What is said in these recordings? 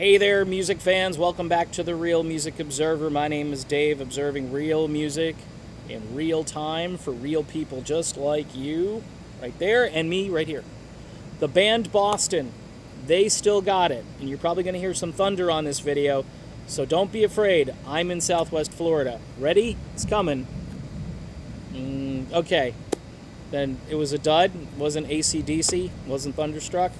Hey there, music fans. Welcome back to the Real Music Observer. My name is Dave, observing real music in real time for real people just like you, right there, and me right here. The band Boston, they still got it. And you're probably going to hear some thunder on this video, so don't be afraid. I'm in Southwest Florida. Ready? It's coming. Okay. Then it was a dud. It wasn't AC/DC. Wasn't Thunderstruck.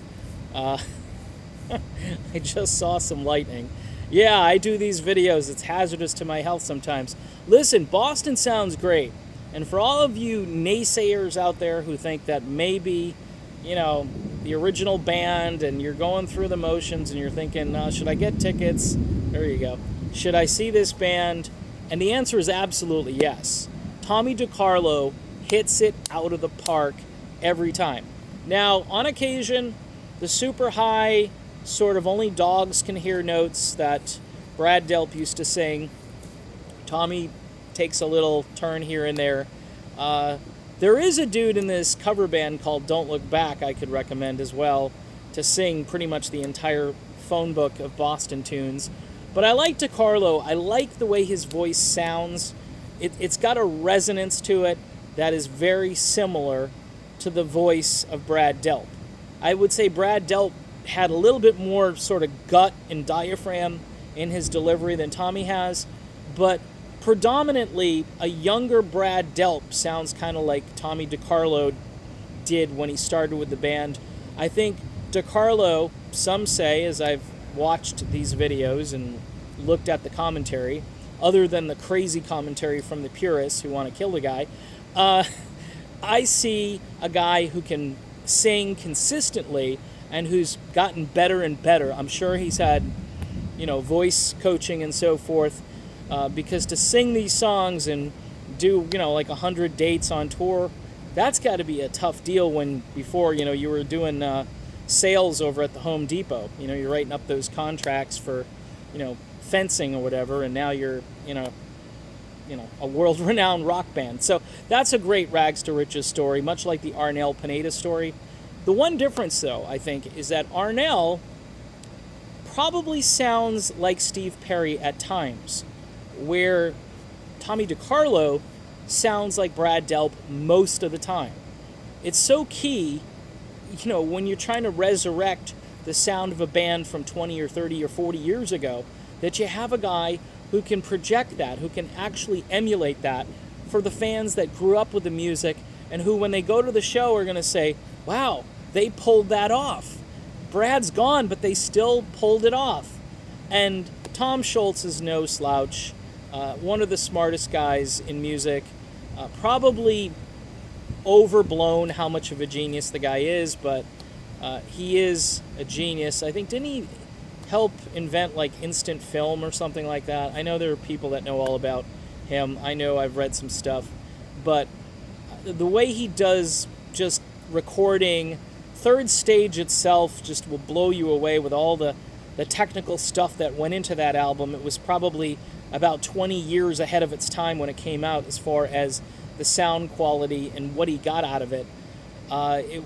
I just saw some lightning. Yeah, I do these videos. It's hazardous to my health sometimes. Listen, Boston sounds great. And for all of you naysayers out there who think that maybe, the original band and you're going through the motions and you're thinking, should I get tickets? There you go. Should I see this band? And the answer is absolutely yes. Tommy DeCarlo hits it out of the park every time. Now, on occasion, the super high, sort of only dogs can hear notes that Brad Delp used to sing. Tommy takes a little turn here and there. There is a dude in this cover band called Don't Look Back I could recommend as well to sing pretty much the entire phone book of Boston tunes. But I like DeCarlo. I like the way his voice sounds. It's got a resonance to it that is very similar to the voice of Brad Delp. I would say Brad Delp had a little bit more sort of gut and diaphragm in his delivery than Tommy has, but predominantly a younger Brad Delp sounds kind of like Tommy DeCarlo did when he started with the band. I think DeCarlo, some say, as I've watched these videos and looked at the commentary, other than the crazy commentary from the purists who want to kill the guy, I see a guy who can sing consistently and who's gotten better and better. I'm sure he's had, voice coaching and so forth, because to sing these songs and do, like 100 dates on tour, that's got to be a tough deal when before, you were doing sales over at the Home Depot. You're writing up those contracts for, fencing or whatever, and now you're, a world-renowned rock band. So that's a great rags to riches story, much like the Arnel Pineda story. The one difference, though, I think, is that Arnel probably sounds like Steve Perry at times, where Tommy DeCarlo sounds like Brad Delp most of the time. It's so key, when you're trying to resurrect the sound of a band from 20 or 30 or 40 years ago, that you have a guy who can project that, who can actually emulate that for the fans that grew up with the music and who, when they go to the show, are going to say, wow, they pulled that off. Brad's gone, but they still pulled it off. And Tom Scholz is no slouch. One of the smartest guys in music. Probably overblown how much of a genius the guy is, but he is a genius. I think, didn't he help invent like instant film or something like that? I know there are people that know all about him. I know I've read some stuff. But the way he does just recording, Third Stage itself just will blow you away with all the technical stuff that went into that album. It was probably about 20 years ahead of its time when it came out as far as the sound quality and what he got out of it. It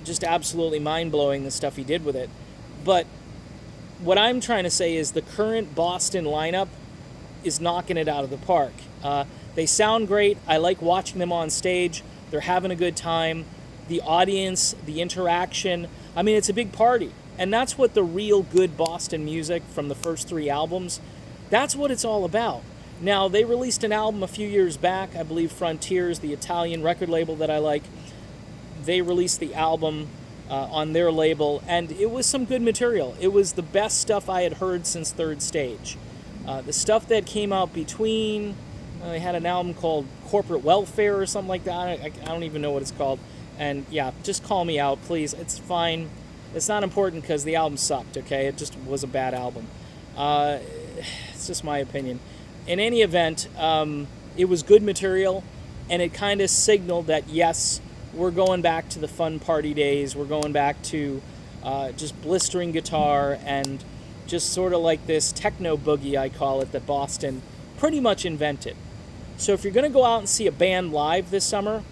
just absolutely mind-blowing, the stuff he did with it. But what I'm trying to say is the current Boston lineup is knocking it out of the park. They sound great. I like watching them on stage. They're having a good time. The audience, the interaction. I mean, it's a big party. And that's what the real good Boston music from the first 3 albums, that's what it's all about. Now, they released an album a few years back, I believe Frontiers, the Italian record label that I like. They released the album on their label, and it was some good material. It was the best stuff I had heard since Third Stage. The stuff that came out between, they had an album called Corporate Welfare or something like that. I don't even know what it's called. And yeah, just call me out, please. It's fine. It's not important because the album sucked, okay? It just was a bad album. It's just my opinion. In any event, it was good material, and it kind of signaled that, yes, we're going back to the fun party days. We're going back to just blistering guitar and just sort of like this techno boogie, I call it, that Boston pretty much invented. So if you're going to go out and see a band live this summer,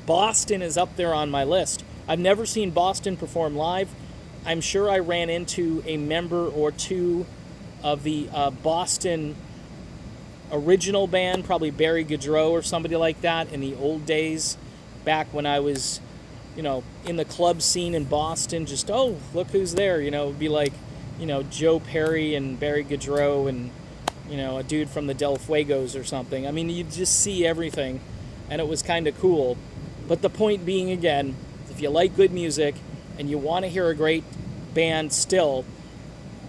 Boston is up there on my list. I've never seen Boston perform live. I'm sure I ran into a member or two of the Boston original band, probably Barry Gaudreau or somebody like that in the old days, back when I was, in the club scene in Boston. Just, oh, look who's there. It would be like, Joe Perry and Barry Gaudreau and, a dude from the Del Fuegos or something. I mean, you just see everything, and it was kind of cool. But the point being, again, if you like good music and you want to hear a great band still,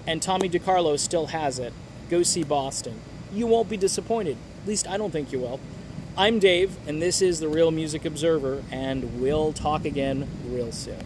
and Tommy DeCarlo still has it, go see Boston. You won't be disappointed. At least I don't think you will. I'm Dave, and this is The Real Music Observer, and we'll talk again real soon.